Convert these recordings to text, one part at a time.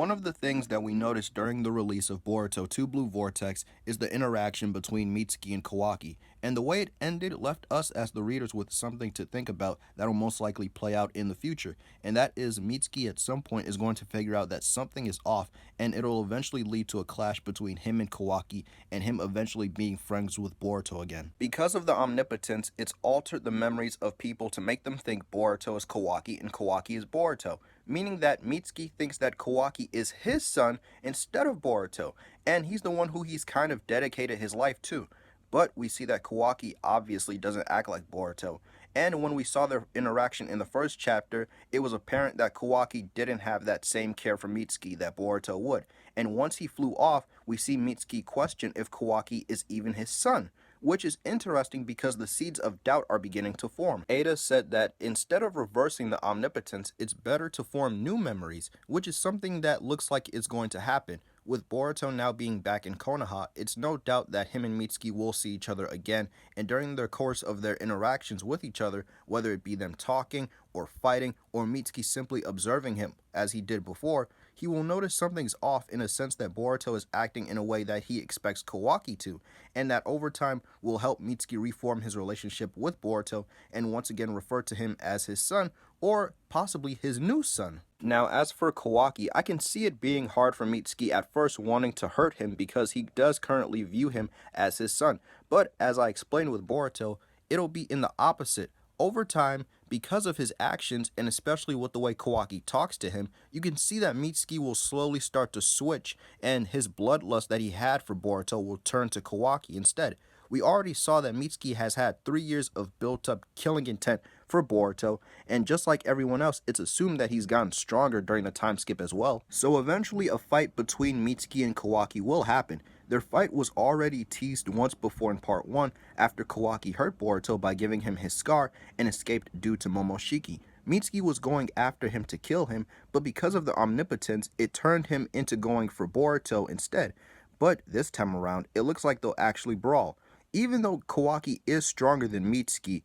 One of the things that we noticed during the release of Boruto 2 Blue Vortex is the interaction between Mitsuki and Kawaki, and the way it ended left us as the readers with something to think about that'll most likely play out in the future, and that is Mitsuki at some point is going to figure out that something is off, and it'll eventually lead to a clash between him and Kawaki, and him eventually being friends with Boruto again. Because of the omnipotence, it's altered the memories of people to make them think Boruto is Kawaki and Kawaki is Boruto, meaning that Mitsuki thinks that Kawaki is his son instead of Boruto, and he's the one who he's kind of dedicated his life to. But we see that Kawaki obviously doesn't act like Boruto, and when we saw their interaction in the first chapter, it was apparent that Kawaki didn't have that same care for Mitsuki that Boruto would, and once he flew off, we see Mitsuki question if Kawaki is even his son, which is interesting because the seeds of doubt are beginning to form. Ada said that instead of reversing the omnipotence, it's better to form new memories, which is something that looks like it's going to happen. With Boruto now being back in Konoha, it's no doubt that him and Mitsuki will see each other again, and during the course of their interactions with each other, whether it be them talking or fighting or Mitsuki simply observing him as he did before, he will notice something's off in a sense that Boruto is acting in a way that he expects Kawaki to, and that over time will help Mitsuki reform his relationship with Boruto and once again refer to him as his son or possibly his new son. Now, as for Kawaki, I can see it being hard for Mitsuki at first wanting to hurt him because he does currently view him as his son, but as I explained with Boruto, it'll be in the opposite. Over time, because of his actions, and especially with the way Kawaki talks to him, you can see that Mitsuki will slowly start to switch, and his bloodlust that he had for Boruto will turn to Kawaki instead. We already saw that Mitsuki has had 3 years of built-up killing intent for Boruto, and just like everyone else, it's assumed that he's gotten stronger during the time skip as well. So eventually a fight between Mitsuki and Kawaki will happen. Their fight was already teased once before in part 1 after Kawaki hurt Boruto by giving him his scar and escaped due to Momoshiki. Mitsuki was going after him to kill him, but because of the omnipotence, it turned him into going for Boruto instead. But this time around, it looks like they'll actually brawl. Even though Kawaki is stronger than Mitsuki,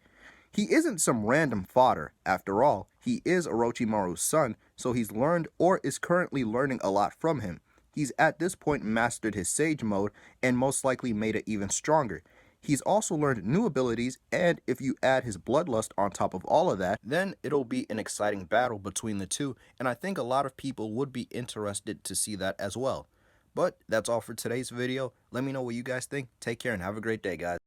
he isn't some random fodder. After all, he is Orochimaru's son, so he's learned or is currently learning a lot from him. He's at this point mastered his Sage mode and most likely made it even stronger. He's also learned new abilities, and if you add his bloodlust on top of all of that, then it'll be an exciting battle between the two, and I think a lot of people would be interested to see that as well. But that's all for today's video. Let me know what you guys think. Take care and have a great day, guys.